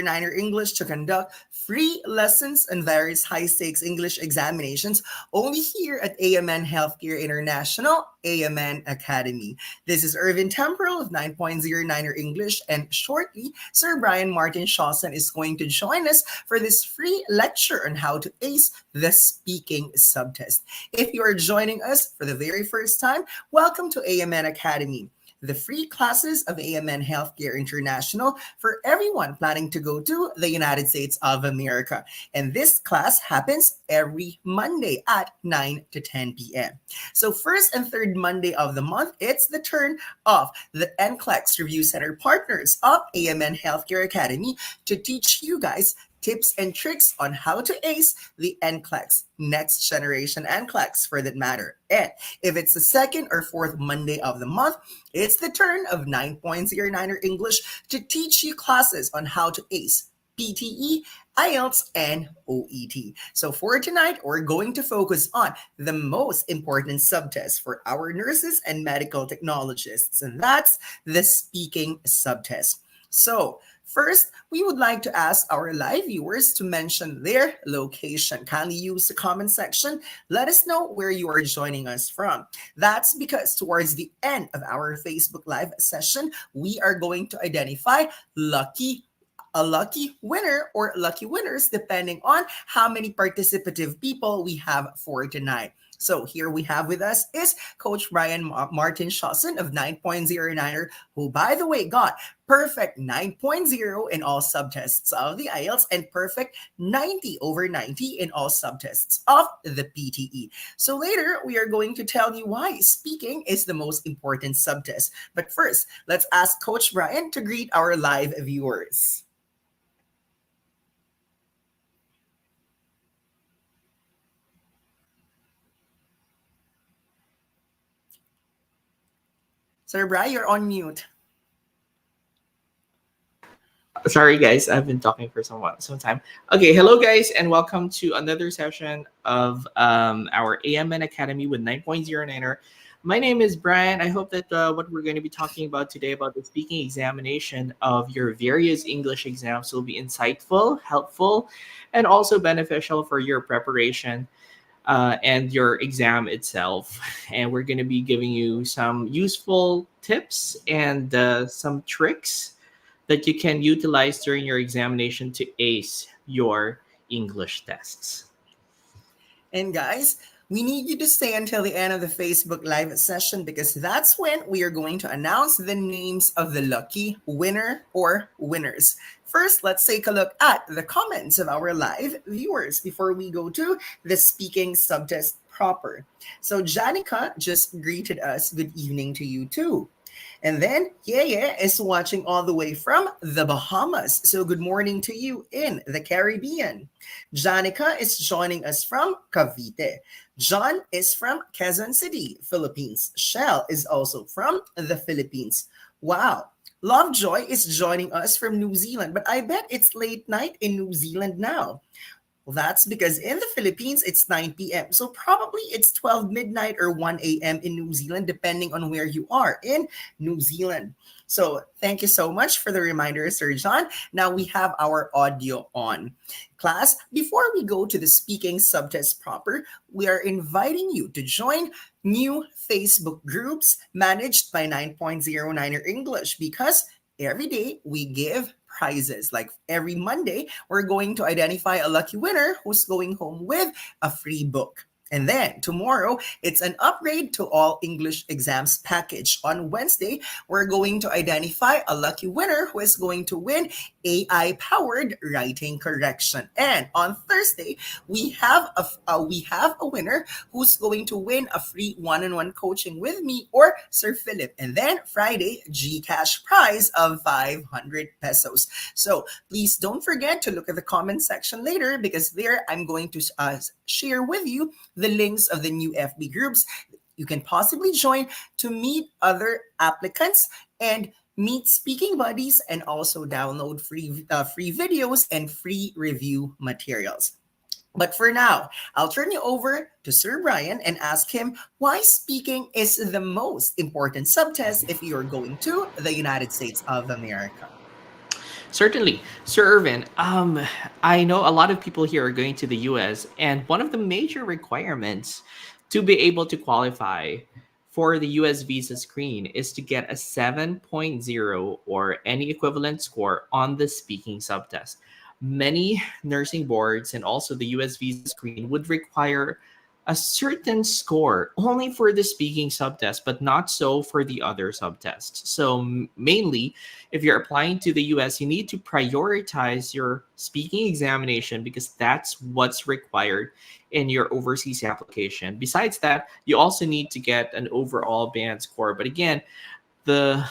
Niner English to conduct free lessons and various high-stakes English examinations only here at AMN Healthcare International, AMN Academy. This is Irvin Temporal of 9.09er English, and shortly, Sir Brian Martin Shawson is going to join us for this free lecture on how to ace the speaking subtest. If you are joining us for the very first time, welcome to AMN Academy, the free classes of AMN Healthcare International for everyone planning to go to the United States of America. And this class happens every Monday at 9 to 10 p.m. So first and third Monday of the month, it's the turn of the NCLEX Review Center partners of AMN Healthcare Academy to teach you guys tips and tricks on how to ace the NCLEX, next generation NCLEX for that matter. And if it's the second or fourth Monday of the month, it's the turn of 9.09er English to teach you classes on how to ace PTE, IELTS, and OET. So for tonight, we're going to focus on the most important subtest for our nurses and medical technologists, and that's the speaking subtest. So first, we would like to ask our live viewers to mention their location. Kindly use the comment section. Let us know where you are joining us from. That's because towards the end of our Facebook Live session, we are going to identify a lucky winner or lucky winners depending on how many participative people we have for tonight. So here we have with us is Coach Brian Martin Shawson of 9.09er, who, by the way, got perfect 9.0 in all subtests of the IELTS and perfect 90 over 90 in all subtests of the PTE. So later, we are going to tell you why speaking is the most important subtest. But first, let's ask Coach Brian to greet our live viewers. Sir Brian, you're on mute. Sorry, guys. I've been talking for some time. Okay, hello, guys, and welcome to another session of our AMN Academy with 9.09er. My name is Brian. I hope that what we're going to be talking about today about the speaking examination of your various English exams will be insightful, helpful, and also beneficial for your preparation and your exam itself. And we're going to be giving you some useful tips and some tricks that you can utilize during your examination to ace your English tests. And guys, we need you to stay until the end of the Facebook Live session because that's when we are going to announce the names of the lucky winner or winners. First, let's take a look at the comments of our live viewers before we go to the speaking subtest proper. So Janica just greeted us. Good evening to you too. And then Yeye is watching all the way from the Bahamas. So good morning to you in the Caribbean. Janica is joining us from Cavite. John is from Quezon City, Philippines. Shell is also from the Philippines. Wow. Lovejoy is joining us from New Zealand, but I bet it's late night in New Zealand now. Well, that's because in the Philippines, it's 9 p.m. So probably it's 12 midnight or 1 a.m. in New Zealand, depending on where you are in New Zealand. So thank you so much for the reminder, Sir John. Now we have our audio on. Class, before we go to the speaking subtest proper, we are inviting you to join new Facebook groups managed by 9.09er English because every day we give prizes. Like every Monday, we're going to identify a lucky winner who's going home with a free book. And then tomorrow, it's an upgrade to all English exams package. On Wednesday, we're going to identify a lucky winner who is going to win AI-powered writing correction. And on Thursday, we have a winner who's going to win a free one-on-one coaching with me or Sir Philip. And then Friday, GCash prize of 500 pesos. So please don't forget to look at the comment section later because there I'm going to share with you the links of the new FB groups you can possibly join to meet other applicants and meet speaking buddies and also download free videos and free review materials. But for now, I'll turn you over to Sir Brian and ask him why speaking is the most important subtest if you're going to the United States of America. Certainly. Sir Irvin, I know a lot of people here are going to the US, and one of the major requirements to be able to qualify for the US visa screen is to get a 7.0 or any equivalent score on the speaking subtest. Many nursing boards and also the US visa screen would require a certain score only for the speaking subtest, but not so for the other subtests. So, mainly, if you're applying to the US, you need to prioritize your speaking examination because that's what's required in your overseas application. Besides that, you also need to get an overall band score. But again, the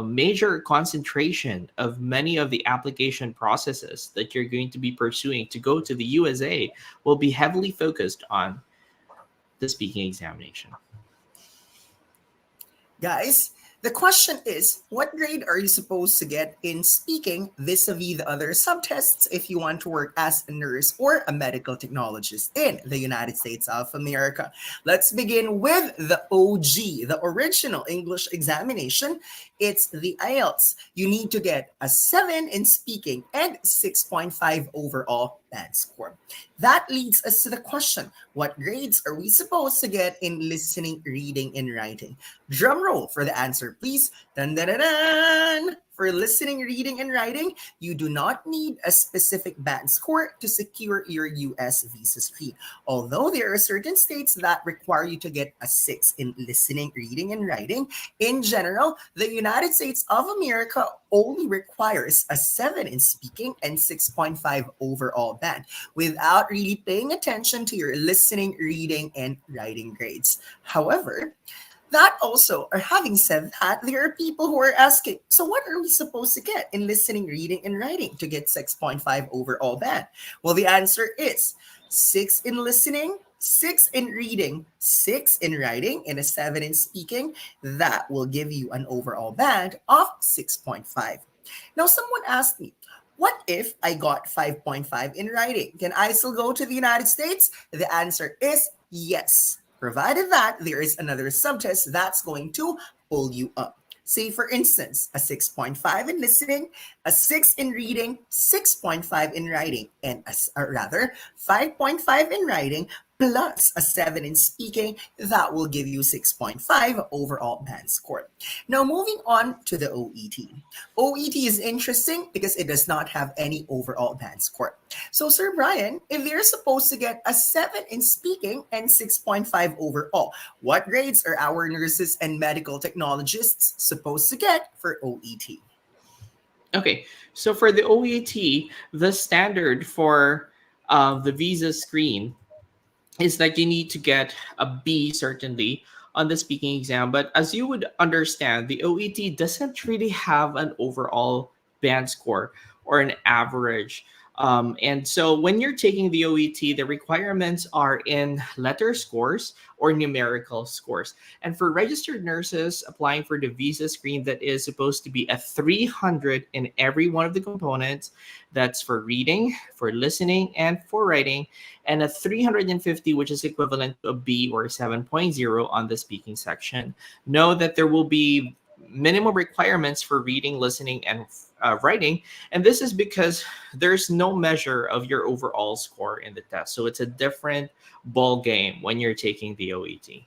major concentration of many of the application processes that you're going to be pursuing to go to the USA will be heavily focused on the speaking examination. Guys, the question is, what grade are you supposed to get in speaking vis-a-vis the other subtests if you want to work as a nurse or a medical technologist in the United States of America? Let's begin with the OG, the original English examination. It's the IELTS. You need to get a 7 in speaking and 6.5 overall band score. That leads us to the question, what grades are we supposed to get in listening, reading, and writing? Drum roll for the answer, please. Dun, dun, dun, dun. For listening, reading, and writing, you do not need a specific band score to secure your US visa screen. Although there are certain states that require you to get a 6 in listening, reading, and writing, in general, the United States of America only requires a 7 in speaking and 6.5 overall band without really paying attention to your listening, reading, and writing grades. However, that also, or having said that, there are people who are asking, so what are we supposed to get in listening, reading, and writing to get 6.5 overall band? Well, the answer is 6 in listening, 6 in reading, 6 in writing, and a 7 in speaking. That will give you an overall band of 6.5. Now, someone asked me, what if I got 5.5 in writing? Can I still go to the United States? The answer is yes, provided that there is another subtest that's going to pull you up. Say, for instance, a 6.5 in listening, a 6 in reading, 6.5 in writing, and or rather 5.5 in writing plus a 7 in speaking. That will give you 6.5 overall band score. Now, moving on to the OET. OET is interesting because it does not have any overall band score. So, Sir Brian, if they're supposed to get a 7 in speaking and 6.5 overall, what grades are our nurses and medical technologists supposed to get for OET? Okay, so for the OET, the standard for the visa screen is that you need to get a B certainly on the speaking exam. But as you would understand, the OET doesn't really have an overall band score or an average. And so when you're taking the OET, the requirements are in letter scores or numerical scores. And for registered nurses applying for the visa screen, that is supposed to be a 300 in every one of the components. That's for reading, for listening, and for writing, and a 350, which is equivalent to a B or 7.0 on the speaking section. Know that there will be minimum requirements for reading, listening, and writing. And this is because there's no measure of your overall score in the test. So it's a different ball game when you're taking the OET.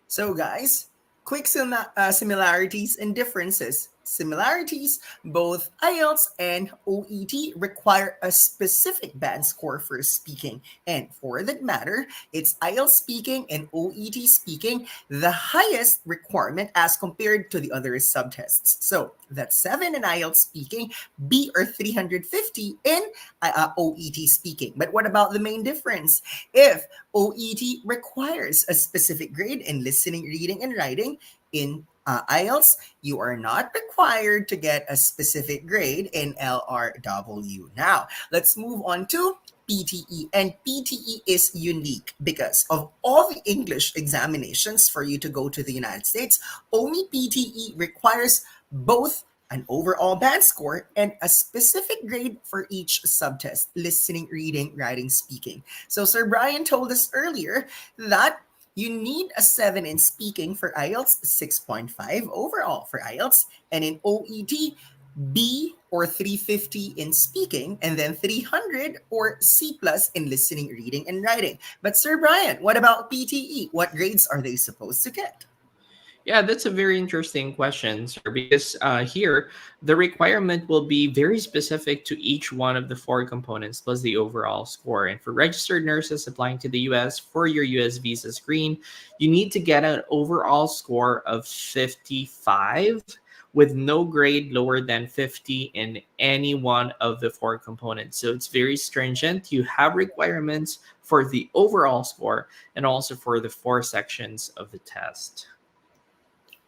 So, guys, quick similarities and differences. Similarities, both IELTS and OET require a specific band score for speaking. And for that matter, it's IELTS speaking and OET speaking the highest requirement as compared to the other subtests. So that's 7 in IELTS speaking, B or 350 in OET speaking. But what about the main difference? If OET requires a specific grade in listening, reading, and writing, in IELTS, you are not required to get a specific grade in LRW. Now, let's move on to PTE. And PTE is unique because of all the English examinations for you to go to the United States, only PTE requires both an overall band score and a specific grade for each subtest: listening, reading, writing, speaking. So, Sir Brian told us earlier that you need a 7 in speaking for IELTS, 6.5 overall for IELTS, and in OET, B or 350 in speaking, and then 300 or C plus in listening, reading, and writing. But Sir Brian, what about PTE? What grades are they supposed to get? Yeah, that's a very interesting question, sir, because here the requirement will be very specific to each one of the four components plus the overall score. And for registered nurses applying to the US for your US visa screen, you need to get an overall score of 55 with no grade lower than 50 in any one of the four components. So it's very stringent. You have requirements for the overall score and also for the four sections of the test.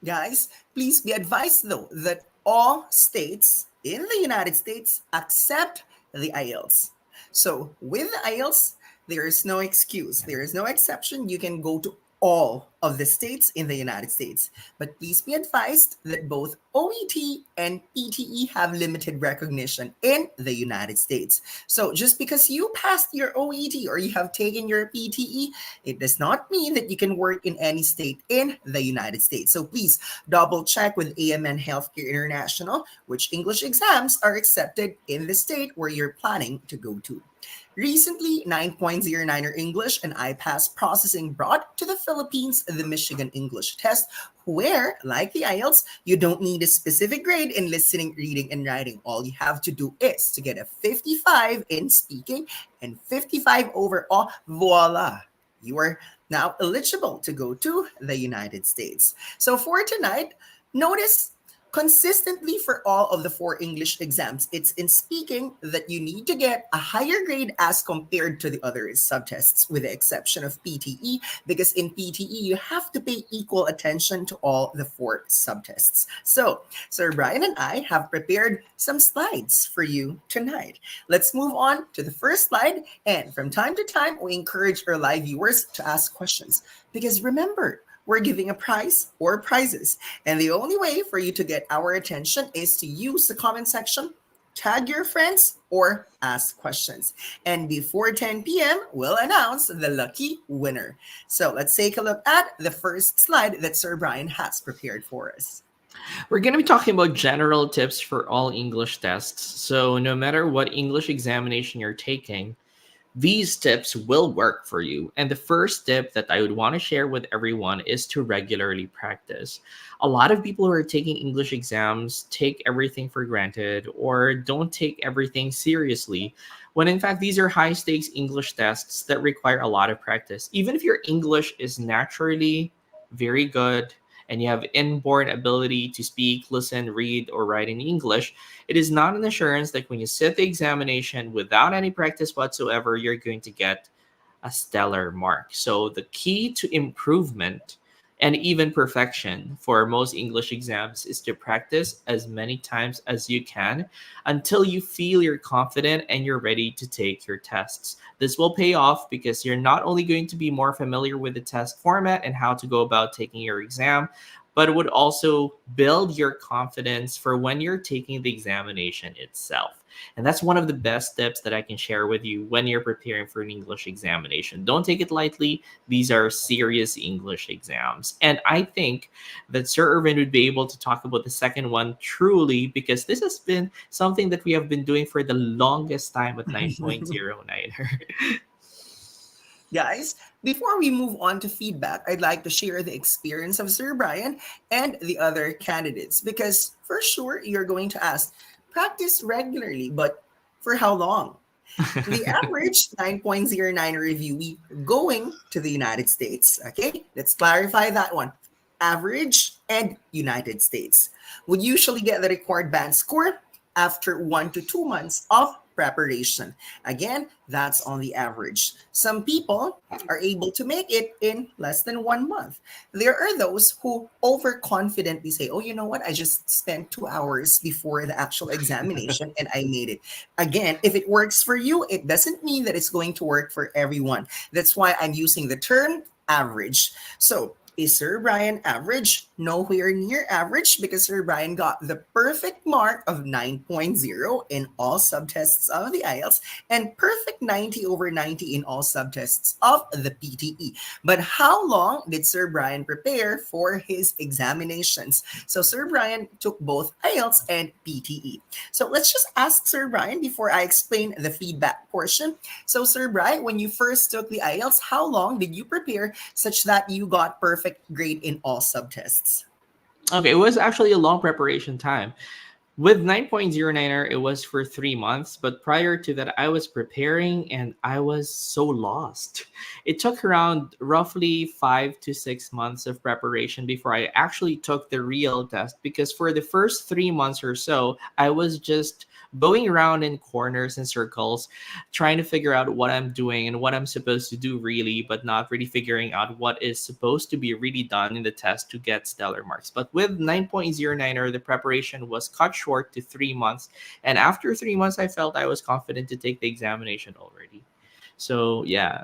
Guys, please be advised though that all states in the United States accept the IELTS. So with the IELTS, there is no excuse, there is no exception. You can go to all of the states in the United States. But please be advised that both OET and PTE have limited recognition in the United States. So just because you passed your OET or you have taken your PTE, it does not mean that you can work in any state in the United States. So please double check with AMN Healthcare International which English exams are accepted in the state where you're planning to go to. Recently, 9.09er English and IPAS processing brought to the Philippines the Michigan English test, where, like the IELTS, you don't need a specific grade in listening, reading, and writing. All you have to do is to get a 55 in speaking and 55 overall. Voila! You are now eligible to go to the United States. So for tonight, notice consistently for all of the four English exams, it's in speaking that you need to get a higher grade as compared to the other subtests, with the exception of PTE, because in PTE, you have to pay equal attention to all the four subtests. So, Sir Brian and I have prepared some slides for you tonight. Let's move on to the first slide. And from time to time, we encourage our live viewers to ask questions. Because remember, we're giving a prize or prizes. And the only way for you to get our attention is to use the comment section, tag your friends, or ask questions. And before 10 p.m., we'll announce the lucky winner. So let's take a look at the first slide that Sir Brian has prepared for us. We're going to be talking about general tips for all English tests. So, no matter what English examination you're taking, these tips will work for you. And the first tip that I would want to share with everyone is to regularly practice. A lot of people who are taking English exams take everything for granted or don't take everything seriously, when in fact, these are high stakes English tests that require a lot of practice. Even if your English is naturally very good and you have inborn ability to speak, listen, read, or write in English, it is not an assurance that when you sit the examination without any practice whatsoever, you're going to get a stellar mark. So the key to improvement and even perfection for most English exams is to practice as many times as you can until you feel you're confident and you're ready to take your tests. This will pay off because you're not only going to be more familiar with the test format and how to go about taking your exam, but it would also build your confidence for when you're taking the examination itself. And that's one of the best tips that I can share with you when you're preparing for an English examination. Don't take it lightly. These are serious English exams. And I think that Sir Irvin would be able to talk about the second one truly, because this has been something that we have been doing for the longest time at 9.09er. Guys, before we move on to feedback, I'd like to share the experience of Sir Brian and the other candidates, because for sure you're going to ask, practice regularly, but for how long? The average 9.09 reviewee going to the United States, okay, let's clarify that one. Average and United States would usually get the required band score after 1 to 2 months of preparation. Again, that's on the average. Some people are able to make it in less than 1 month. There are those who overconfidently say, oh, you know what? I just spent 2 hours before the actual examination and I made it. Again, if it works for you, it doesn't mean that it's going to work for everyone. That's why I'm using the term average. So Is Sir Brian average? Nowhere near average because Sir Brian got the perfect mark of 9.0 in all subtests of the IELTS and perfect 90 over 90 in all subtests of the PTE. But how long did Sir Brian prepare for his examinations? So Sir Brian took both IELTS and PTE. So let's just ask Sir Brian before I explain the feedback portion. So Sir Brian, when you first took the IELTS, how long did you prepare such that you got perfect grade in all subtests? Okay, it was actually a long preparation time. With 9.09er, it was for 3 months, but prior to that, I was preparing and I was so lost. It took around roughly 5 to 6 months of preparation before I actually took the real test because for the first 3 months or so, I was just going around in corners and circles, trying to figure out what I'm doing and what I'm supposed to do really, but not really figuring out what is supposed to be really done in the test to get stellar marks. But with 9.09er, the preparation was cut short to 3 months. And after 3 months, I felt I was confident to take the examination already. So, yeah,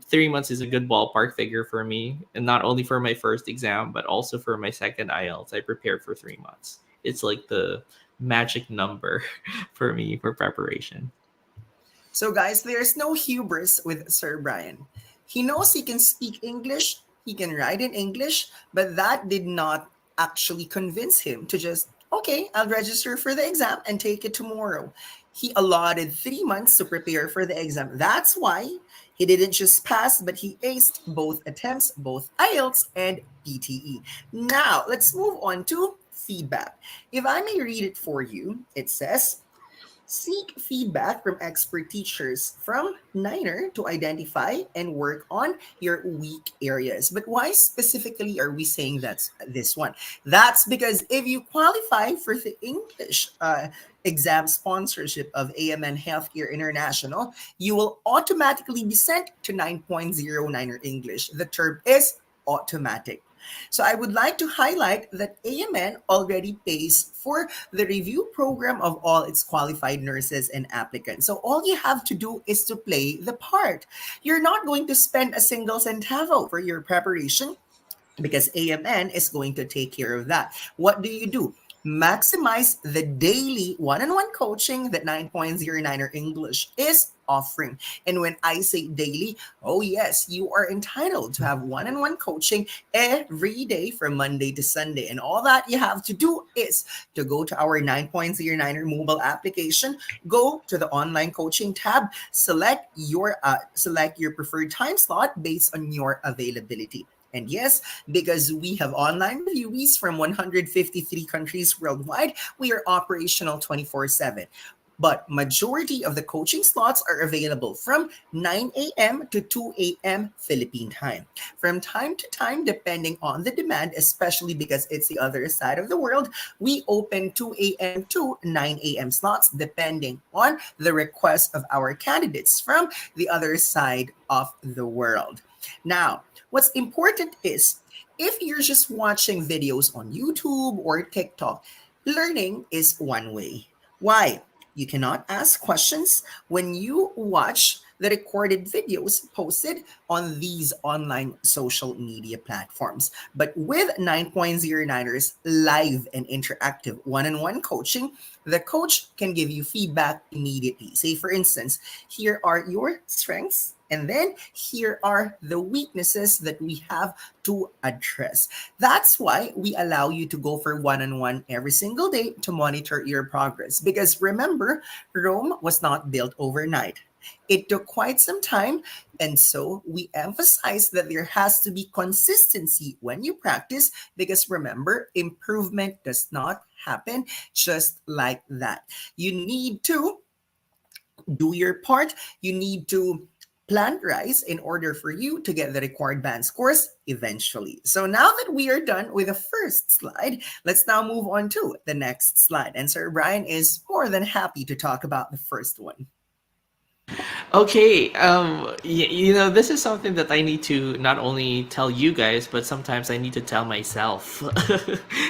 3 months is a good ballpark figure for me. And not only for my first exam, but also for my second IELTS. I prepared for 3 months. It's like the magic number for me for preparation. So, guys, there's no hubris with Sir Brian. He knows he can speak English, he can write in English, but that did not actually convince him to just, okay, I'll register for the exam and take it tomorrow. He allotted 3 months to prepare for the exam. That's why he didn't just pass, but he aced both attempts, both IELTS and PTE. Now, let's move on to feedback. If I may read it for you, it says, seek feedback from expert teachers from Niner to identify and work on your weak areas. But why specifically are we saying that's this one? That's because if you qualify for the English exam sponsorship of AMN Healthcare International, you will automatically be sent to 9.09 or English. The term is automatic. So I would like to highlight that AMN already pays for the review program of all its qualified nurses and applicants. So all you have to do is to play the part. You're not going to spend a single centavo for your preparation because AMN is going to take care of that. What do? Maximize the daily one-on-one coaching that 9.09er English is offering. And when I say daily, oh yes, you are entitled to have one-on-one coaching every day from Monday to Sunday. And all that you have to do is to go to our 9.09er mobile application, go to the online coaching tab, select your preferred time slot based on your availability. And yes, because we have online reviewees from 153 countries worldwide, we are operational 24/7. But majority of the coaching slots are available from 9 a.m. to 2 a.m. Philippine time. From time to time, depending on the demand, especially because it's the other side of the world, we open 2 a.m. to 9 a.m. slots depending on the request of our candidates from the other side of the world. Now, what's important is if you're just watching videos on YouTube or TikTok, learning is one way. Why? You cannot ask questions when you watch the recorded videos posted on these online social media platforms. But with 9.09ers live and interactive one-on-one coaching, the coach can give you feedback immediately. Say, for instance, here are your strengths, and then here are the weaknesses that we have to address. That's why we allow you to go for one-on-one every single day to monitor your progress. Because remember, Rome was not built overnight. It took quite some time, and so we emphasize that there has to be consistency when you practice because remember, improvement does not happen just like that. You need to do your part. You need to plant rice in order for you to get the required band scores eventually. So now that we are done with the first slide, let's now move on to the next slide. And Sir Brian is more than happy to talk about the first one. Okay, this is something that I need to not only tell you guys, but sometimes I need to tell myself.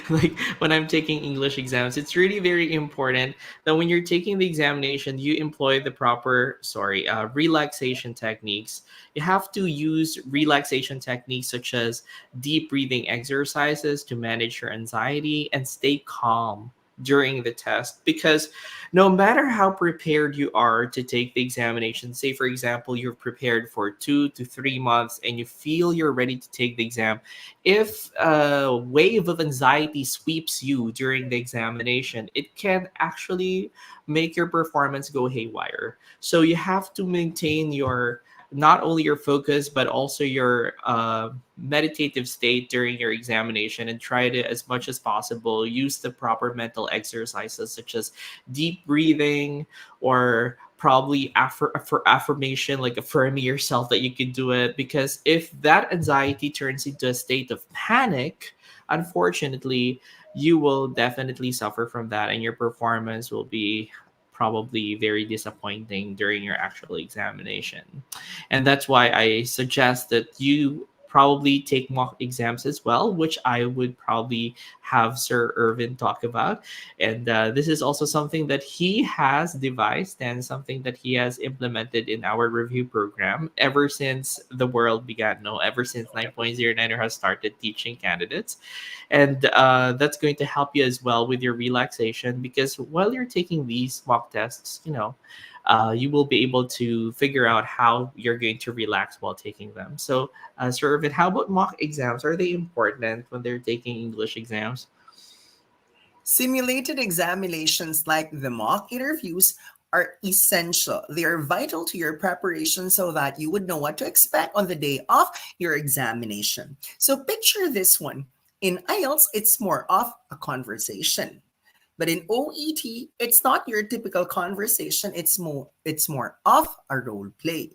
Like when I'm taking English exams, it's really very important that when you're taking the examination, you employ the proper, relaxation techniques. You have to use relaxation techniques such as deep breathing exercises to manage your anxiety and stay calm during the test, because no matter how prepared you are to take the examination, say for example, you're prepared for 2 to 3 months and you feel you're ready to take the exam, if a wave of anxiety sweeps you during the examination, it can actually make your performance go haywire. So you have to maintain your not only your focus but also your meditative state during your examination, and try to, as much as possible, use the proper mental exercises such as deep breathing, or probably for affirmation, like affirming yourself that you can do it. Because if that anxiety turns into a state of panic, unfortunately, you will definitely suffer from that, and your performance will be probably very disappointing during your actual examination. And that's why I suggest that you probably take mock exams as well, which I would probably have Sir Irvin talk about. And this is also something that he has devised and something that he has implemented in our review program ever since the world began. No, ever since 9.09 has started teaching candidates. And that's going to help you as well with your relaxation, because while you're taking these mock tests, you will be able to figure out how you're going to relax while taking them. So, Sir Irvin, how about mock exams? Are they important when they're taking English exams? Simulated examinations like the mock interviews are essential. They are vital to your preparation so that you would know what to expect on the day of your examination. So picture this one. In IELTS, it's more of a conversation. But in OET, it's not your typical conversation. It's more of a role play.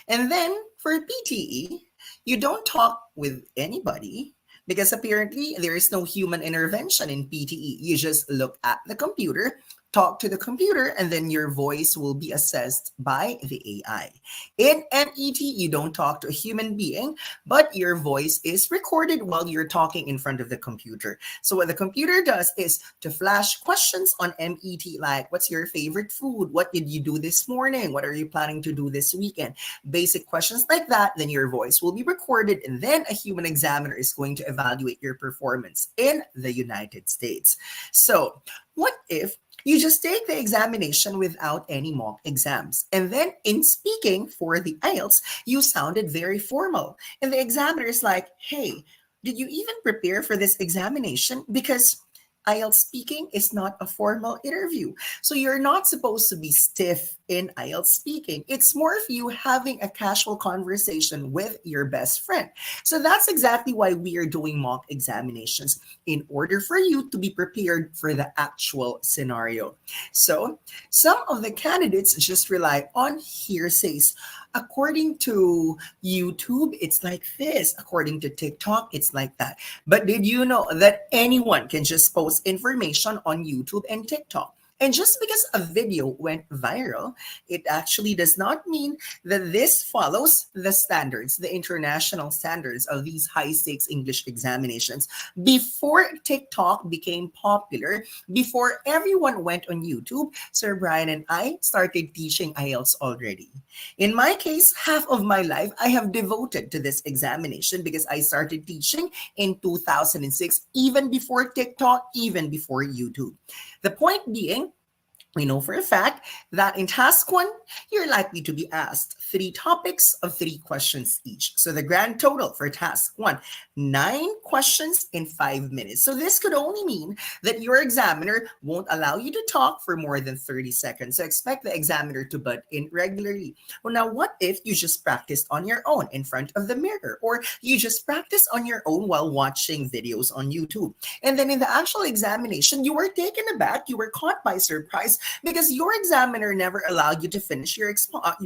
And then for PTE, you don't talk with anybody because apparently there is no human intervention in PTE. You just look at the computer, talk to the computer, and then your voice will be assessed by the AI. In MET, you don't talk to a human being, but your voice is recorded while you're talking in front of the computer. So what the computer does is to flash questions on MET like, what's your favorite food? What did you do this morning? What are you planning to do this weekend? Basic questions like that. Then your voice will be recorded, and then a human examiner is going to evaluate your performance in the United States. So what if you just take the examination without any mock exams? And then in speaking for the IELTS, you sounded very formal. And the examiner is like, hey, did you even prepare for this examination? Because IELTS speaking is not a formal interview. So you're not supposed to be stiff in IELTS speaking. It's more of you having a casual conversation with your best friend. So that's exactly why we are doing mock examinations, in order for you to be prepared for the actual scenario. So some of the candidates just rely on hearsays. According to YouTube, it's like this. According to TikTok, it's like that. But did you know that anyone can just post information on YouTube and TikTok? And just because a video went viral, it actually does not mean that this follows the standards, the international standards of these high stakes English examinations. Before TikTok became popular, before everyone went on YouTube, Sir Brian and I started teaching IELTS already. In my case, half of my life I have devoted to this examination because I started teaching in 2006, even before TikTok, even before YouTube. The point being, we know for a fact that in task one, you're likely to be asked 3 topics of 3 questions each. So the grand total for task one, 9 questions in 5 minutes. So this could only mean that your examiner won't allow you to talk for more than 30 seconds. So expect the examiner to butt in regularly. Well, now what if you just practiced on your own in front of the mirror, or you just practice on your own while watching videos on YouTube? And then in the actual examination, you were taken aback, you were caught by surprise because your examiner never allowed you to finish your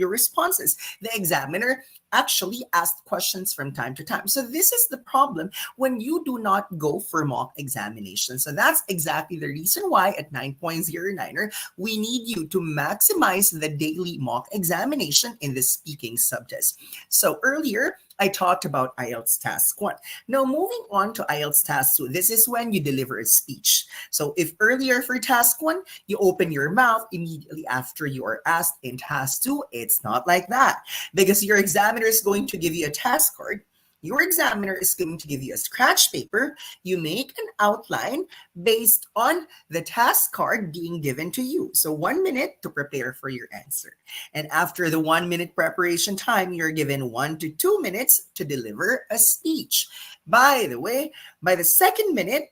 responses. The examiner actually asked questions from time to time. So this is the problem when you do not go for mock examination. So that's exactly the reason why at 9.09er, we need you to maximize the daily mock examination in the speaking subtest. So earlier, I talked about IELTS Task 1. Now, moving on to IELTS Task 2, this is when you deliver a speech. So if earlier for Task 1, you open your mouth immediately after you are asked, in Task 2, it's not like that, because your examiner is going to give you a task card. Your examiner is going to give you a scratch paper. You make an outline based on the task card being given to you. So 1 minute to prepare for your answer. And after the 1 minute preparation time, you're given 1 to 2 minutes to deliver a speech. By the way, by the second minute,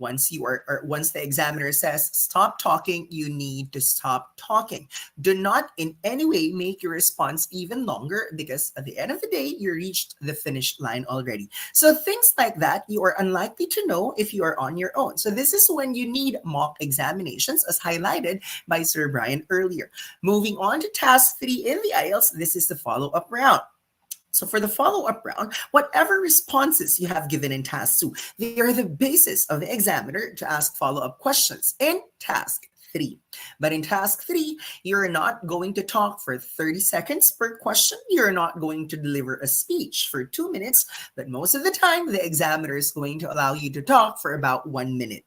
once the examiner says stop talking, you need to stop talking. Do not in any way make your response even longer, because at the end of the day, you reached the finish line already. So things like that, you are unlikely to know if you are on your own. So this is when you need mock examinations, as highlighted by Sir Brian earlier. Moving on to task 3 in the IELTS, this is the follow-up round. So for the follow-up round, whatever responses you have given in task 2, they are the basis of the examiner to ask follow-up questions in task 3. But in task 3, you're not going to talk for 30 seconds per question. You're not going to deliver a speech for 2 minutes, but most of the time, the examiner is going to allow you to talk for about 1 minute.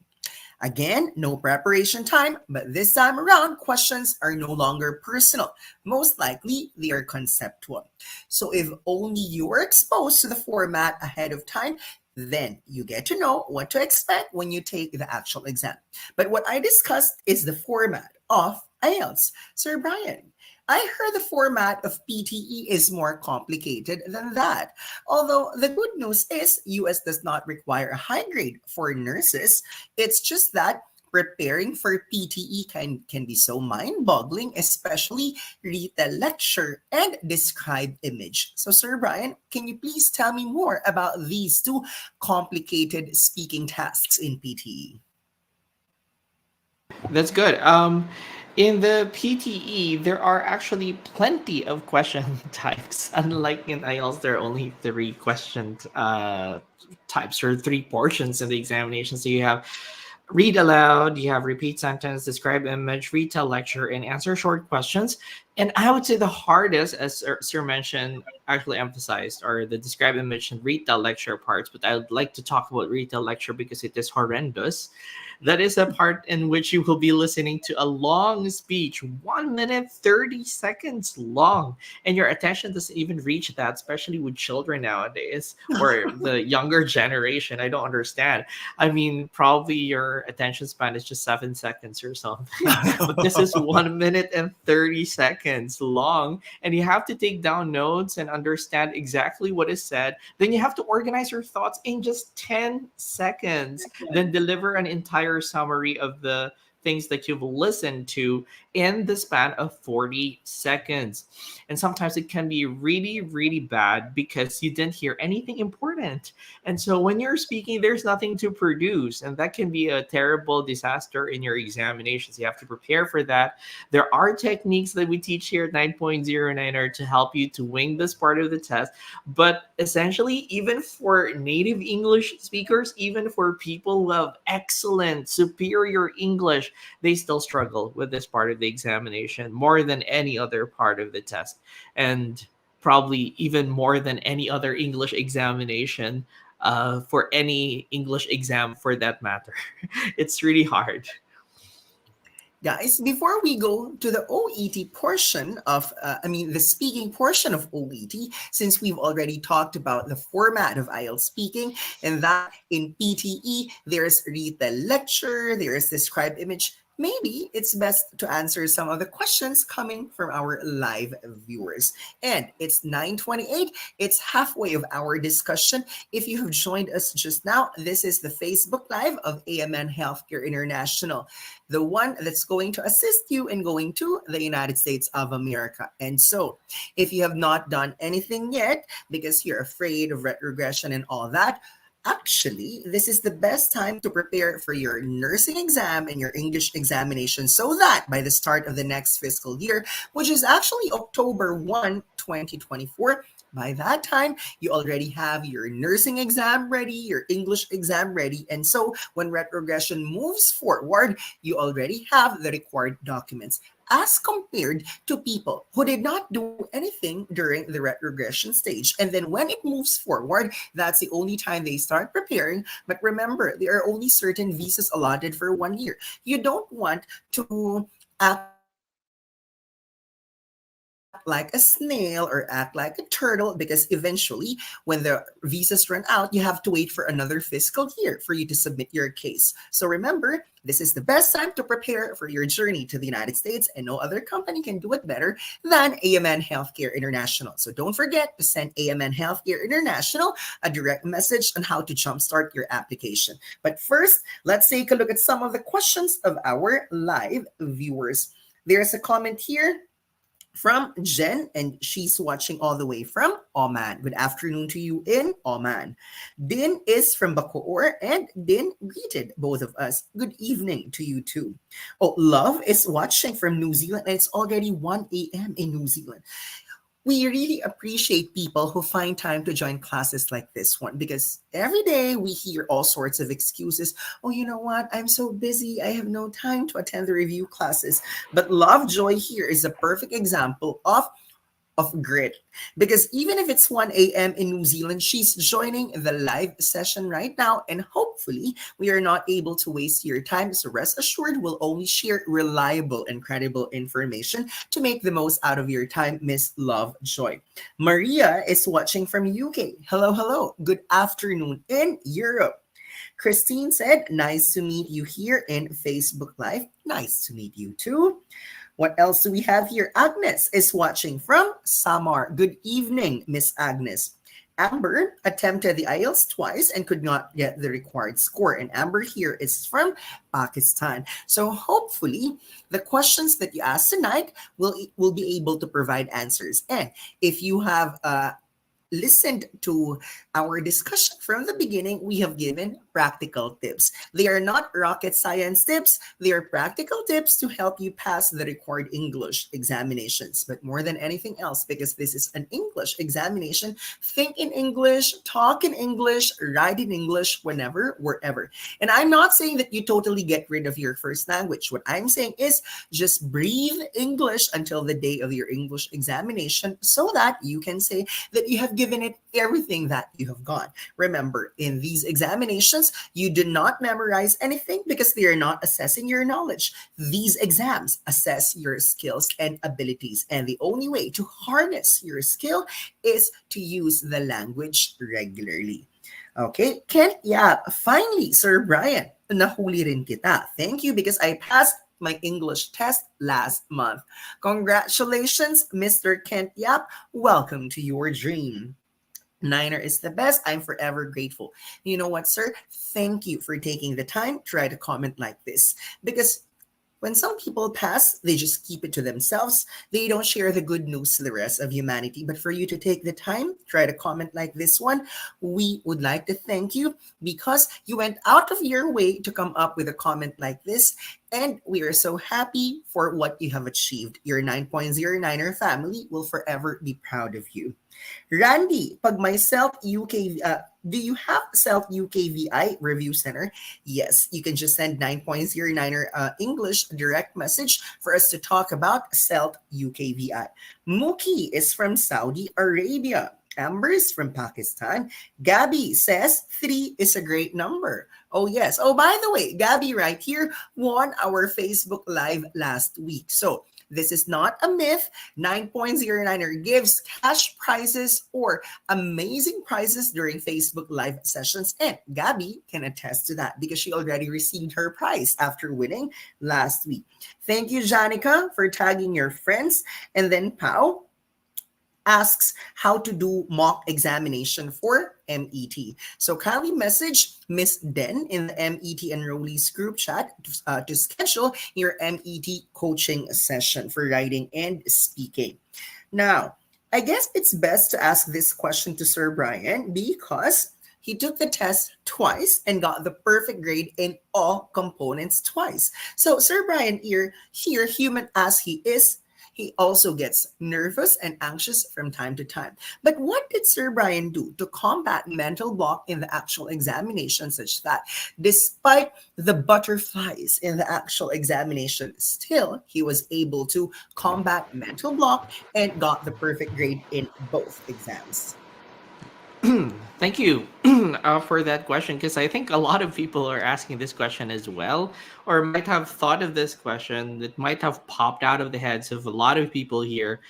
Again, no preparation time, but this time around, questions are no longer personal. Most likely, they are conceptual. So if only you were exposed to the format ahead of time, then you get to know what to expect when you take the actual exam. But what I discussed is the format of IELTS. Sir Brian, I heard the format of PTE is more complicated than that. Although the good news is US does not require a high grade for nurses. It's just that preparing for PTE can be so mind-boggling, especially read the lecture and describe image. So Sir Brian, can you please tell me more about these two complicated speaking tasks in PTE? That's good. In the PTE, there are actually plenty of question types. Unlike in IELTS, there are only three question types or three portions in the examination. So you have read aloud, you have repeat sentence, describe image, retell lecture, and answer short questions. And I would say the hardest, as Sir mentioned, actually emphasized, are the describe image and retell lecture parts. But I would like to talk about retell lecture because it is horrendous. That is a part in which you will be listening to a long speech, 1 minute, 30 seconds long. And your attention doesn't even reach that, especially with children nowadays or the younger generation. I don't understand. I mean, probably your attention span is just 7 seconds or something. But this is 1 minute and 30 seconds long. And you have to take down notes and understand exactly what is said. Then you have to organize your thoughts in just 10 seconds, then deliver an entire summary of the things that you've listened to in the span of 40 seconds. And sometimes it can be really, really bad because you didn't hear anything important. And so when you're speaking, there's nothing to produce. And that can be a terrible disaster in your examinations. You have to prepare for that. There are techniques that we teach here at 9.09 to help you to wing this part of the test. But essentially, even for native English speakers, even for people who have excellent, superior English, they still struggle with this part of the examination more than any other part of the test. And probably even more than any other English examination for any English exam for that matter. It's really hard. Guys, before we go to the OET portion of, the speaking portion of OET, since we've already talked about the format of IELTS speaking, and that in PTE, there's read the lecture, there's describe image. Maybe it's best to answer some of the questions coming from our live viewers. And it's 9:28. It's halfway of our discussion. If you have joined us just now, this is the Facebook Live of AMN Healthcare International, the one that's going to assist you in going to the United States of America. And so, if you have not done anything yet because you're afraid of retrogression and all that, Actually, this is the best time to prepare for your nursing exam and your English examination so that by the start of the next fiscal year, which is actually October 1, 2024, by that time, you already have your nursing exam ready, your English exam ready. And so when retrogression moves forward, you already have the required documents as compared to people who did not do anything during the retrogression stage. And then when it moves forward, that's the only time they start preparing. But remember, there are only certain visas allotted for 1 year. You don't want to act like a snail or act like a turtle because eventually, when the visas run out, you have to wait for another fiscal year for you to submit your case. So remember, this is the best time to prepare for your journey to the United States, and no other company can do it better than AMN Healthcare International. So don't forget to send AMN Healthcare International a direct message on how to jumpstart your application. But first, let's take a look at some of the questions of our live viewers. There's a comment here from Jen, and she's watching all the way from Oman. Good afternoon to you in Oman. Din is from Bacoor, and Din greeted both of us. Good evening to you too. Oh, Love is watching from New Zealand, and it's already 1 a.m. in New Zealand. We really appreciate people who find time to join classes like this one because every day we hear all sorts of excuses. Oh, you know what? I'm so busy. I have no time to attend the review classes. But Lovejoy here is a perfect example of grit. Because even if it's 1 a.m. in New Zealand, she's joining the live session right now. And hopefully, we are not able to waste your time. So rest assured, we'll only share reliable and credible information to make the most out of your time, Miss Lovejoy. Maria is watching from UK. Hello, hello. Good afternoon in Europe. Christine said, nice to meet you here in Facebook Live. Nice to meet you too. What else do we have here? Agnes is watching from Samar. Good evening, Miss Agnes. Amber attempted the IELTS twice and could not get the required score. And Amber here is from Pakistan. So hopefully, the questions that you ask tonight will be able to provide answers. And if you have listened to our discussion from the beginning, we have given practical tips. They are not rocket science tips, they are practical tips to help you pass the required English examinations. But more than anything else, because this is an English examination, think in English, talk in English, write in English whenever, wherever. And I'm not saying that you totally get rid of your first language. What I'm saying is just breathe English until the day of your English examination so that you can say that you have given it everything that you have got. Remember, in these examinations, you do not memorize anything because they are not assessing your knowledge. These exams assess your skills and abilities. And the only way to harness your skill is to use the language regularly. Okay, Kent, yeah, finally, Sir Brian, nahuli rin kita. Thank you because I passed my English test last month. Congratulations, Mr. Kent Yap. Welcome to your dream. Niner is the best. I'm forever grateful. You know what, sir? Thank you for taking the time to write a comment like this. Because when some people pass, they just keep it to themselves. They don't share the good news to the rest of humanity. But for you to take the time to write a comment like this one, we would like to thank you because you went out of your way to come up with a comment like this. And we are so happy for what you have achieved. Your 9.09er family will forever be proud of you. Randy, pag may Self UK, do you have Self UKVI Review Center? Yes, you can just send 9.09er English direct message for us to talk about Self UKVI. Mookie is from Saudi Arabia. Amber is from Pakistan. Gabby says 3 is a great number. Oh, yes. Oh, by the way, Gabby right here won our Facebook Live last week. So this is not a myth. 9.09er gives cash prizes or amazing prizes during Facebook Live sessions. And Gabby can attest to that because she already received her prize after winning last week. Thank you, Janica, for tagging your friends. And then Pau asks how to do mock examination for MET. So kindly message Miss Den in the MET enrollees group chat to schedule your MET coaching session for writing and speaking. Now, I guess it's best to ask this question to Sir Brian because He took the test twice and got the perfect grade in all components twice. So Sir Brian here, human as he is, he also gets nervous and anxious from time to time. But what did Sir Brian do to combat mental block in the actual examination such that despite the butterflies in the actual examination, still he was able to combat mental block and got the perfect grade in both exams? Thank you for that question, because I think a lot of people are asking this question as well, or might have thought of this question that might have popped out of the heads of a lot of people here.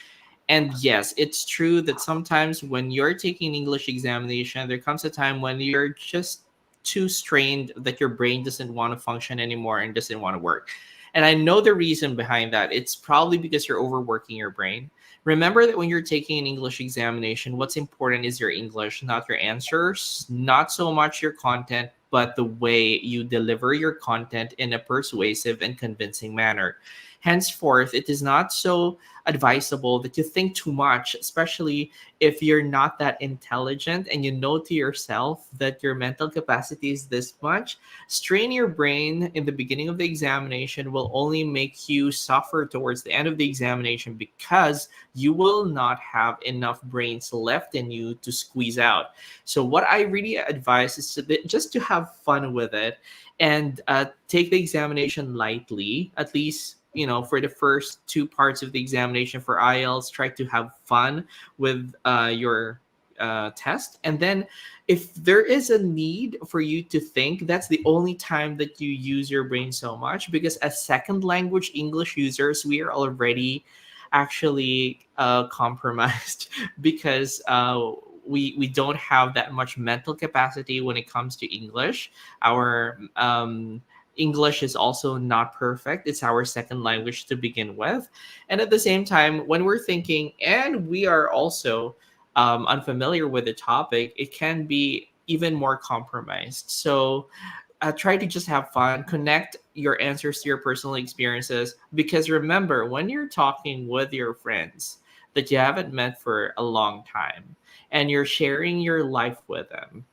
And yes, it's true that sometimes when you're taking an English examination, there comes a time when you're just too strained that your brain doesn't want to function anymore and doesn't want to work. And I know the reason behind that. It's probably because you're overworking your brain. Remember that when you're taking an English examination, what's important is your English, not your answers, not so much your content, but the way you deliver your content in a persuasive and convincing manner. Henceforth, it is not so advisable that you think too much, especially if you're not that intelligent and you know to yourself that your mental capacity is this much. Strain your brain in the beginning of the examination will only make you suffer towards the end of the examination, because you will not have enough brains left in you to squeeze out. So what I really advise is just to have fun with it, and take the examination lightly, at least for the first two parts of the examination. For IELTS, try to have fun with your test. And then if there is a need for you to think, that's the only time that you use your brain so much, because as second language English users, we are already actually compromised because we don't have that much mental capacity when it comes to English. Our English is also not perfect. It's our second language to begin with. And at the same time, when we're thinking and we are also unfamiliar with the topic, it can be even more compromised. So try to just have fun, connect your answers to your personal experiences. Because remember, when you're talking with your friends that you haven't met for a long time and you're sharing your life with them,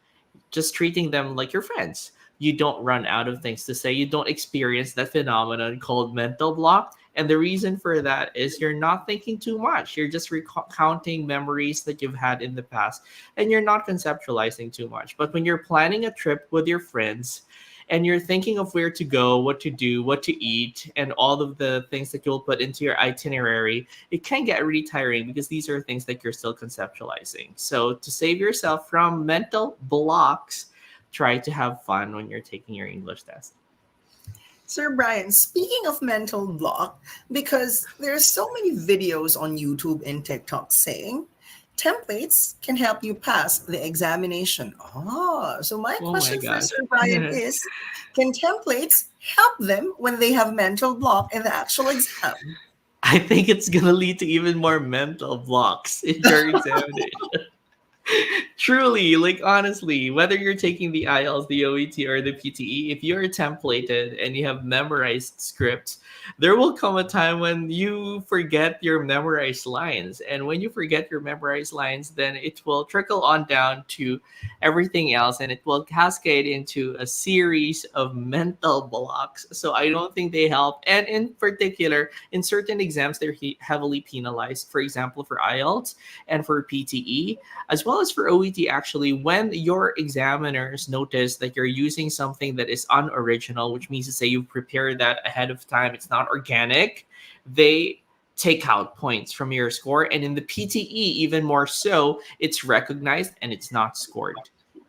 just treating them like your friends. You don't run out of things to say. You don't experience that phenomenon called mental block. And the reason for that is you're not thinking too much. You're just recounting memories that you've had in the past, and you're not conceptualizing too much. But when you're planning a trip with your friends and you're thinking of where to go, what to do, what to eat, and all of the things that you'll put into your itinerary, it can get really tiring because these are things that you're still conceptualizing. So to save yourself from mental blocks, try to have fun when you're taking your English test. Sir Brian, speaking of mental block, because there's so many videos on YouTube and TikTok saying templates can help you pass the examination. So my Oh my question for gosh. Sir Brian is, can templates help them when they have mental block in the actual exam? I think it's gonna lead to even more mental blocks in your examination. Truly, like honestly, whether you're taking the IELTS, the OET, or the PTE, if you're templated and you have memorized scripts, there will come a time when you forget your memorized lines. And when you forget your memorized lines, then it will trickle on down to everything else, and it will cascade into a series of mental blocks. So I don't think they help. And in particular, in certain exams, they're heavily penalized. For example, for IELTS and for PTE, as well as for OET, actually, when your examiners notice that you're using something that is unoriginal, which means to say you've prepared that ahead of time, it's not organic, they take out points from your score. And in the PTE, even more so, it's recognized and it's not scored.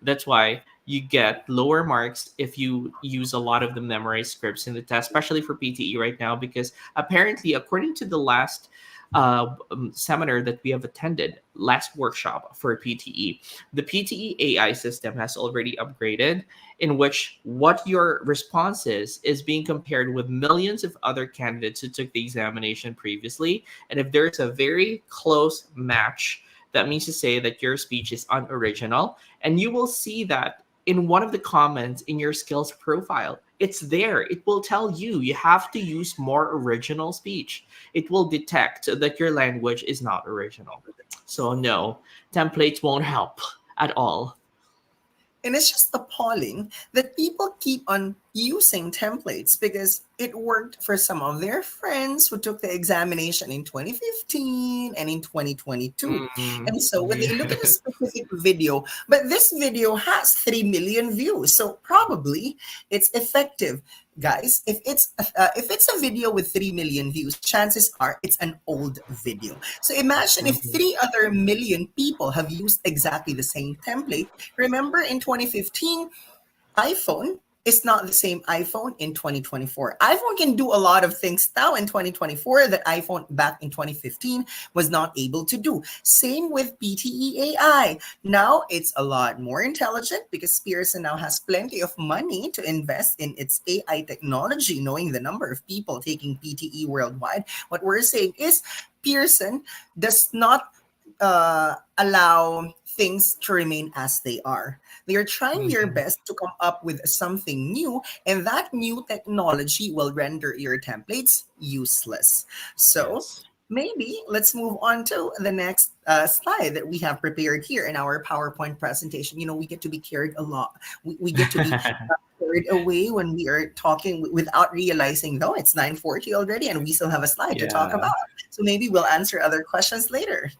That's why you get lower marks if you use a lot of the memorized scripts in the test, especially for PTE right now, because apparently, according to the last seminar that we have attended, last workshop for PTE, the PTE AI system has already upgraded, in which what your response is being compared with millions of other candidates who took the examination previously. And if there's a very close match, that means to say that your speech is unoriginal. And you will see that in one of the comments in your skills profile. It's there. It will tell you you have to use more original speech. It will detect that your language is not original. So no, templates won't help at all. And it's just appalling that people keep on using templates because it worked for some of their friends who took the examination in 2015 and in 2022. Mm, And so when they look at a yeah. specific video, but this video has 3 million views, so probably it's effective. Guys, if it's a video with 3 million views, chances are it's an old video. So imagine if Mhm. 3 other million people have used exactly the same template. Remember in 2015, iPhone is not the same iPhone in 2024. iPhone can do a lot of things now in 2024 that iPhone back in 2015 was not able to do. Same with PTE AI. Now it's a lot more intelligent because Pearson now has plenty of money to invest in its AI technology, knowing the number of people taking PTE worldwide. What we're saying is Pearson does not allow things to remain as they are. They are trying their Mhm. best to come up with something new, and that new technology will render your templates useless. So, Yes. maybe let's move on to the next slide that we have prepared here in our PowerPoint presentation. You know, we get to be carried a lot. We get to be carried away when we are talking without realizing, no, it's 9:40 already and we still have a slide to talk Yeah. about. So maybe we'll answer other questions later.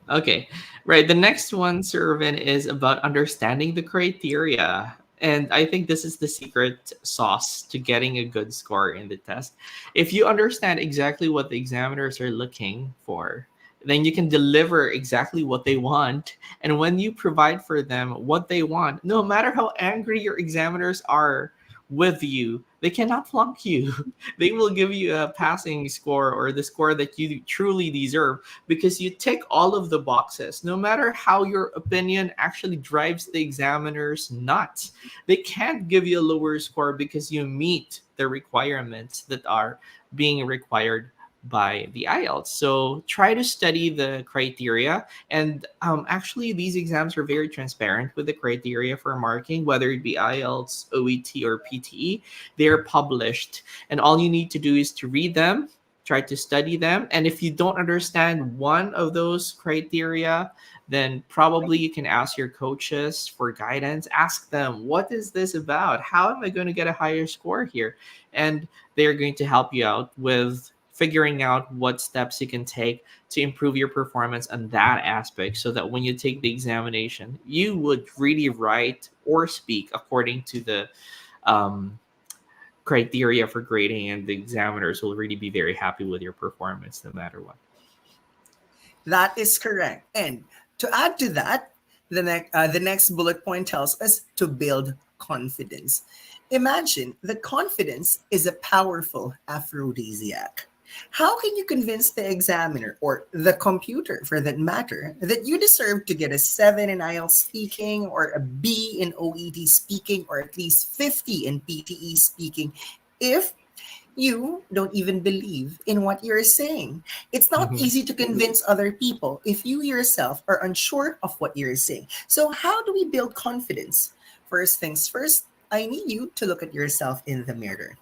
Okay, right. The next one, Servant, is about understanding the criteria. And I think this is the secret sauce to getting a good score in the test. If you understand exactly what the examiners are looking for, then you can deliver exactly what they want. And when you provide for them what they want, no matter how angry your examiners are with you, they cannot flunk you. They will give you a passing score or the score that you truly deserve because you tick all of the boxes, no matter how your opinion actually drives the examiners nuts. They can't give you a lower score because you meet the requirements that are being required by the IELTS. So try to study the criteria. And actually, these exams are very transparent with the criteria for marking, whether it be IELTS, OET, or PTE. They're published. And all you need to do is to read them, try to study them. And if you don't understand one of those criteria, then probably you can ask your coaches for guidance. Ask them, what is this about? How am I going to get a higher score here? And they're going to help you out with figuring out what steps you can take to improve your performance on that aspect so that when you take the examination, you would really write or speak according to the um, criteria for grading, and the examiners will really be very happy with your performance no matter what. That is correct. And to add to that, the next bullet point tells us to build confidence. Imagine that confidence is a powerful aphrodisiac. How can you convince the examiner or the computer, for that matter, that you deserve to get a 7 in IELTS speaking or a B in OET speaking or at least 50 in PTE speaking if you don't even believe in what you're saying? It's not Mhm. easy to convince other people if you yourself are unsure of what you're saying. So, how do we build confidence? First things first, I need you to look at yourself in the mirror.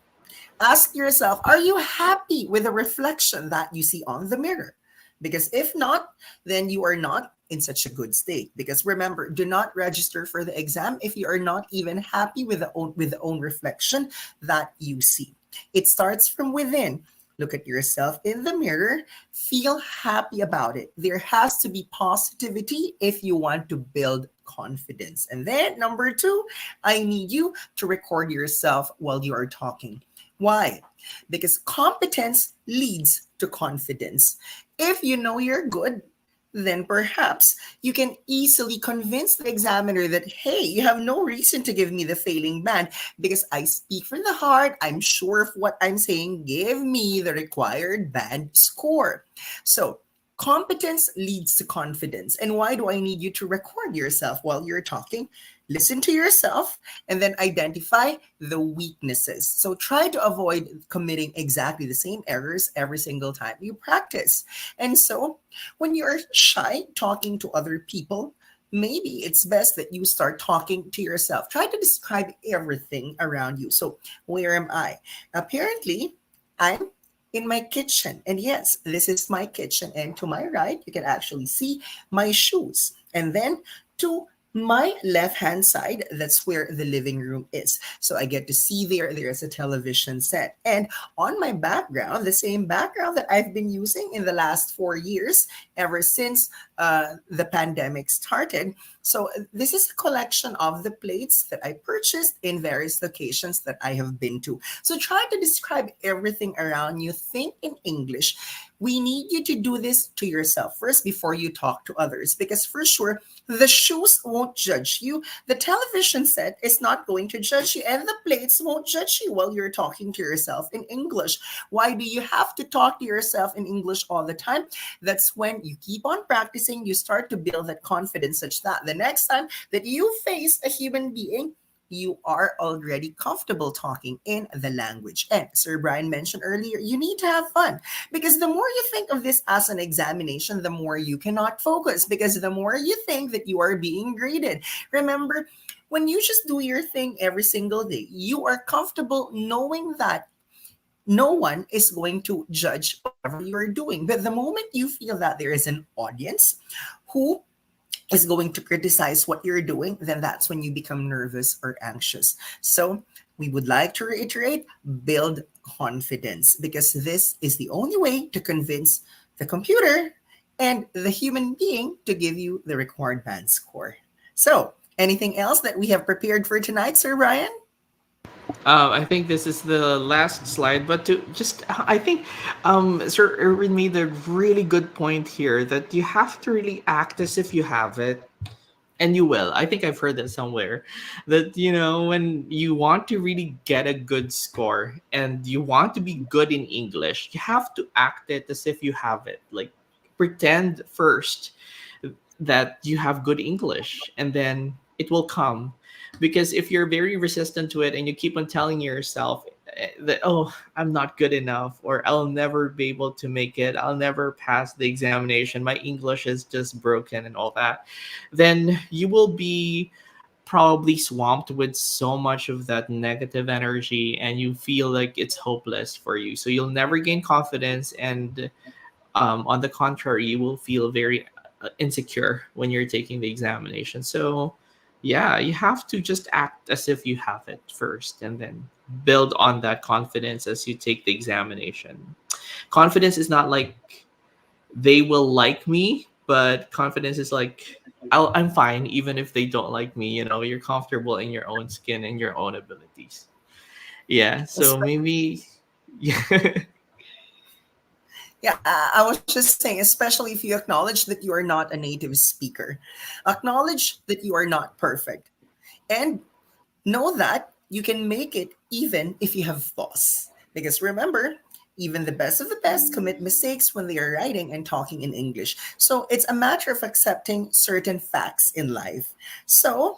Ask yourself, are you happy with the reflection that you see on the mirror? Because if not, then you are not in such a good state. Because remember, do not register for the exam if you are not even happy with the own reflection that you see. It starts from within. Look at yourself in the mirror, feel happy about it. There has to be positivity if you want to build confidence. And then, number two, I need you to record yourself while you are talking. Why? Because competence leads to confidence. If you know you're good, then perhaps you can easily convince the examiner that, hey, you have no reason to give me the failing band because I speak from the heart. I'm sure of what I'm saying. Give me the required band score. So, competence leads to confidence. And why do I need you to record yourself while you're talking? Listen to yourself and then identify the weaknesses. So try to avoid committing exactly the same errors every single time you practice. And so when you're shy talking to other people, maybe it's best that you start talking to yourself. Try to describe everything around you. So, where am I? Apparently, I'm in my kitchen. And yes, this is my kitchen. And to my right, you can actually see my shoes. And then to My left hand side, that's where the living room is. So I get to see there's a television set. And on my background, the same background that I've been using in the last 4 years, ever since the pandemic started. So this is a collection of the plates that I purchased in various locations that I have been to. So try to describe everything around you. Think in English. We need you to do this to yourself first before you talk to others, because for sure the shoes won't judge you, the television set is not going to judge you, and the plates won't judge you while you're talking to yourself in English. Why do you have to talk to yourself in English all the time? That's when you keep on practicing, you start to build that confidence, such that the next time that you face a human being, you are already comfortable talking in the language. And Sir Brian mentioned earlier, you need to have fun, because the more you think of this as an examination, the more you cannot focus, because the more you think that you are being graded. Remember, when you just do your thing every single day, you are comfortable knowing that no one is going to judge whatever you are doing. But the moment you feel that there is an audience who is going to criticize what you're doing, then that's when you become nervous or anxious. So we would like to reiterate, build confidence, because this is the only way to convince the computer and the human being to give you the required band score. So, anything else that we have prepared for tonight, Sir Ryan? I think this is the last slide, but to just, I think Sir Irwin made a really good point here that you have to really act as if you have it, and you will. I think I've heard that somewhere, that when you want to really get a good score and you want to be good in English, you have to act it as if you have it. Like, pretend first that you have good English, and then it will come. Because if you're very resistant to it and you keep on telling yourself that, oh, I'm not good enough, or I'll never be able to make it, I'll never pass the examination, my English is just broken and all that, then you will be probably swamped with so much of that negative energy, and you feel like it's hopeless for you. So you'll never gain confidence, and on the contrary, you will feel very insecure when you're taking the examination. So, yeah, you have to just act as if you have it first, and then build on that confidence as you take the examination. Confidence is not like they will like me, but confidence is like, I'm fine even if they don't like me. You're comfortable in your own skin and your own abilities. Yeah, so maybe. Yeah. Yeah, I was just saying, especially if you acknowledge that you are not a native speaker, acknowledge that you are not perfect, and know that you can make it even if you have flaws. Because remember, even the best of the best commit mistakes when they are writing and talking in English. So it's a matter of accepting certain facts in life. So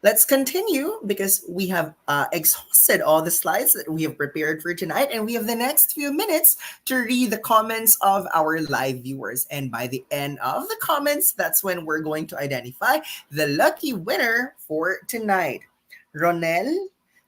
let's continue, because we have exhausted all the slides that we have prepared for tonight, and we have the next few minutes to read the comments of our live viewers. And by the end of the comments, that's when we're going to identify the lucky winner for tonight. Ronel,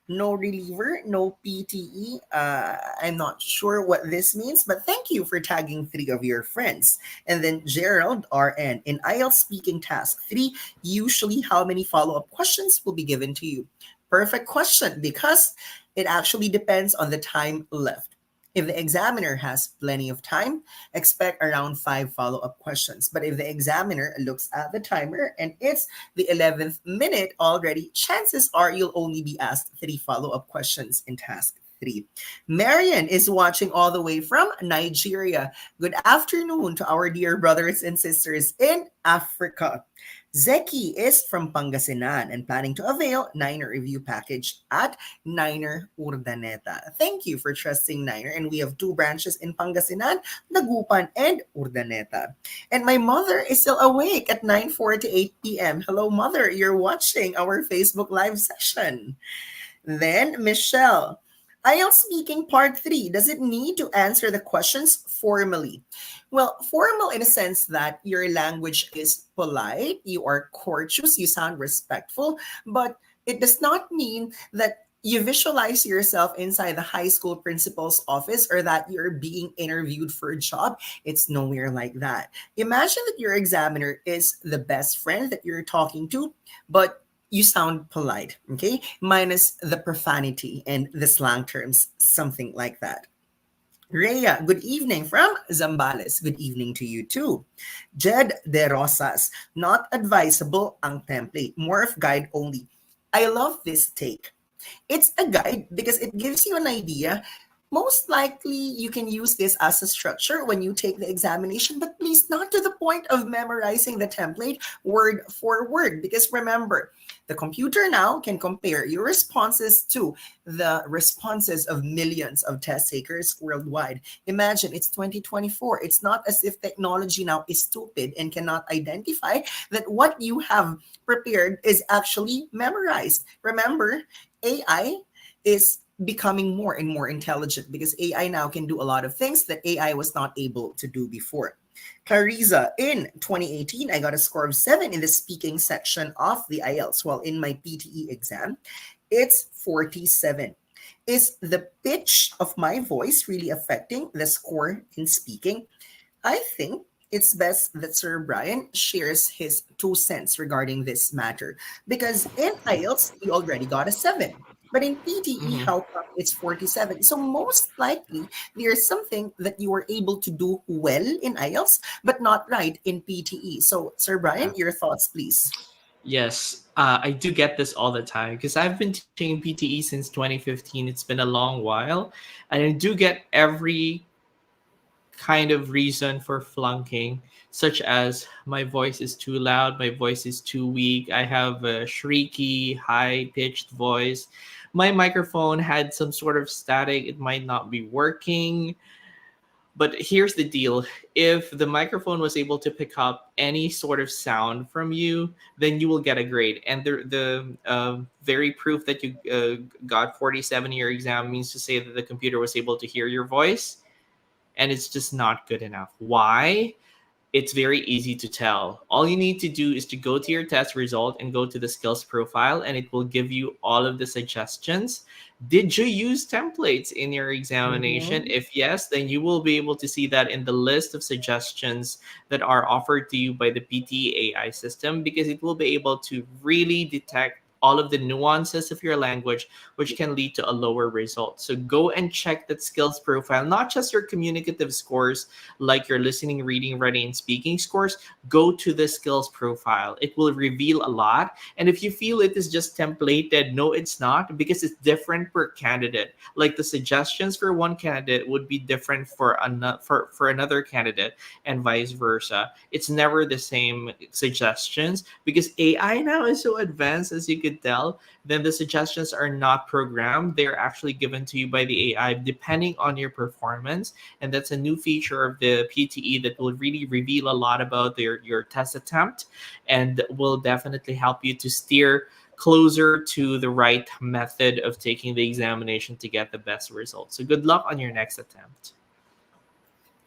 no reliever, no PTE. I'm not sure what this means, but thank you for tagging three of your friends. And then Gerald RN, in IELTS speaking task 3, usually how many follow-up questions will be given to you? Perfect question, because it actually depends on the time left. If the examiner has plenty of time, expect around 5 follow-up questions. But if the examiner looks at the timer and it's the 11th minute already, chances are you'll only be asked 3 follow-up questions in task 3. Marian is watching all the way from Nigeria. Good afternoon to our dear brothers and sisters in Africa. Zeki is from Pangasinan and planning to avail Niner review package at Niner Urdaneta. Thank you for trusting Niner. And we have 2 branches in Pangasinan, Dagupan and Urdaneta. And my mother is still awake at 9:48 p.m. Hello, mother. You're watching our Facebook live session. Then Michelle. IELTS speaking part 3. Does it need to answer the questions formally? Well, formal in a sense that your language is polite, you are courteous, you sound respectful, but it does not mean that You visualize yourself inside the high school principal's office or that you're being interviewed for a job. It's nowhere like that. Imagine that your examiner is the best friend that you're talking to, but you sound polite, okay? Minus the profanity and the slang terms, something like that. Rhea, good evening from Zambales. Good evening to you too. Jed De Rosas, not advisable ang template, more of guide only. I love this take. It's a guide because it gives you an idea. Most likely, you can use this as a structure when you take the examination, but please not to the point of memorizing the template word for word. Because remember, the computer now can compare your responses to the responses of millions of test takers worldwide. Imagine it's 2024. It's not as if technology now is stupid and cannot identify that what you have prepared is actually memorized. Remember, AI is becoming more and more intelligent because AI now can do a lot of things that AI was not able to do before. Clariza, in 2018, I got a score of 7 in the speaking section of the IELTS, while in my PTE exam, it's 47. Is the pitch of my voice really affecting the score in speaking? I think it's best that Sir Brian shares his 2 cents regarding this matter because in IELTS, he already got a 7. But in PTE, Hmm. how come it's 47? So most likely, there's something that you were able to do well in IELTS, but not right in PTE. So, Sir Brian, Yeah. your thoughts, please. Yes, I do get this all the time because I've been taking PTE since 2015. It's been a long while, and I do get every kind of reason for flunking, such as my voice is too loud, my voice is too weak, I have a shrieky, high pitched voice, my microphone had some sort of static, it might not be working. But here's the deal, if the microphone was able to pick up any sort of sound from you, then you will get a grade. And the very proof that you got 47 in your exam means to say that the computer was able to hear your voice, and it's just not good enough. Why? It's very easy to tell. All you need to do is to go to your test result and go to the skills profile, and it will give you all of the suggestions. Did you use templates in your examination? Mhm. If yes, then you will be able to see that in the list of suggestions that are offered to you by the PTAI system, because it will be able to really detect all of the nuances of your language, which can lead to a lower result. So go and check that skills profile, not just your communicative scores like your listening, reading, writing, and speaking scores. Go to the skills profile. It will reveal a lot. And if you feel it is just templated, no, it's not, because it's different per candidate. Like the suggestions for one candidate would be different for another candidate, and vice versa. It's never the same suggestions because AI now is so advanced, as you could tell. Then the suggestions are not programmed; they're actually given to you by the AI depending on your performance, and that's a new feature of the PTE that will really reveal a lot about your test attempt and will definitely help you to steer closer to the right method of taking the examination to get the best results. So good luck on your next attempt.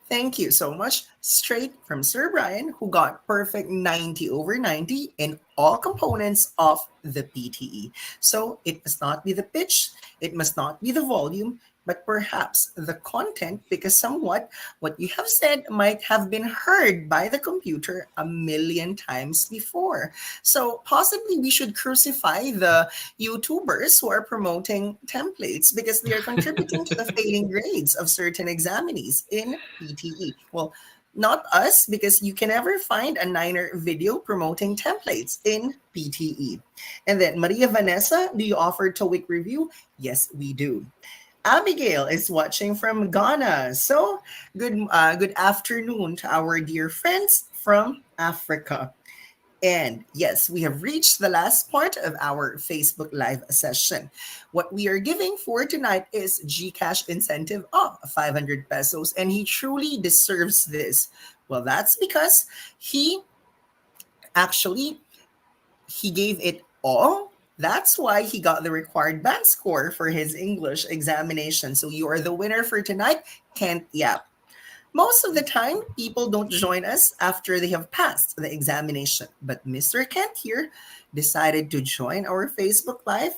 Thank you so much. Straight from Sir Brian, who got perfect 90 over 90 in all components of the PTE. So it must not be the pitch, it must not be the volume, but perhaps the content, because somewhat what you have said might have been heard by the computer a million times before. So possibly we should crucify the YouTubers who are promoting templates because they are contributing to the failing grades of certain examinees in PTE. Well, not us, because you can never find a Niner video promoting templates in PTE. And then Maria Vanessa, do you offer TOEIC review? Yes, we do. Abigail is watching from Ghana. So good afternoon to our dear friends from Africa. And yes, we have reached the last part of our Facebook Live session. What we are giving for tonight is Gcash incentive of 500 pesos, and he truly deserves this. Well, that's because he actually he gave it all. That's why he got the required band score for his English examination. So you are the winner for tonight, Kent Yap. Most of the time, people don't join us after they have passed the examination. But Mr. Kent here decided to join our Facebook Live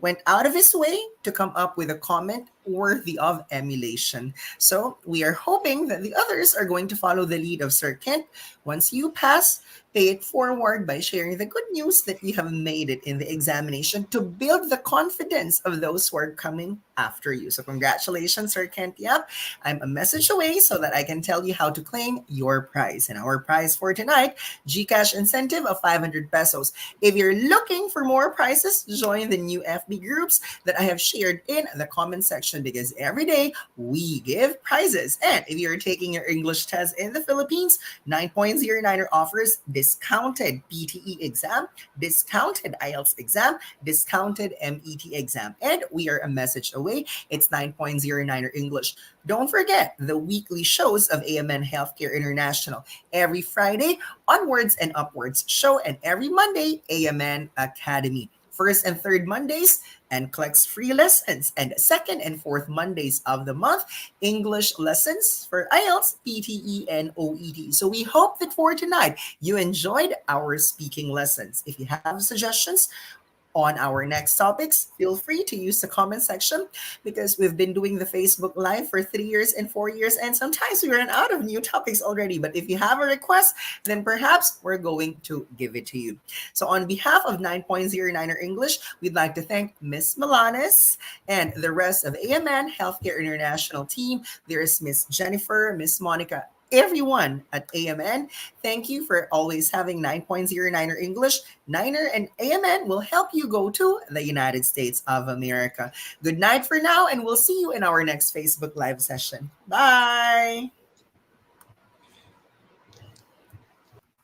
went out of his way to come up with a comment worthy of emulation. So we are hoping that the others are going to follow the lead of Sir Kent. Once you pass, pay it forward by sharing the good news that you have made it in the examination to build the confidence of those who are coming after you. So congratulations, Sir Kent. Yep, I'm a message away so that I can tell you how to claim your prize. And our prize for tonight, GCash incentive of 500 pesos. If you're looking for more prizes, join the new FB groups that I have shared in the comment section because every day we give prizes. And if you're taking your English test in the Philippines, 9.09er offers discounted PTE exam, discounted IELTS exam, discounted MET exam. And we are a message away. It's 9.09er English. Don't forget the weekly shows of AMN Healthcare International every Friday, Onwards and Upwards show, and every Monday, AMN Academy. First and third Mondays, NCLEX free lessons, and second and fourth Mondays of the month, English lessons for IELTS, PTE, and OET. So we hope that for tonight, you enjoyed our speaking lessons. If you have suggestions on our next topics, feel free to use the comment section because we've been doing the Facebook Live for 3 years and 4 years, and sometimes we run out of new topics already. But if you have a request, then perhaps we're going to give it to you. So, on behalf of 9.09er English, we'd like to thank Miss Milanes and the rest of AMN Healthcare International team. There's Miss Jennifer, Miss Monica, everyone at AMN. Thank you for always having 9.09er English. Niner and AMN will help you go to the United States of America. Good night for now, and we'll see you in our next Facebook Live session. Bye.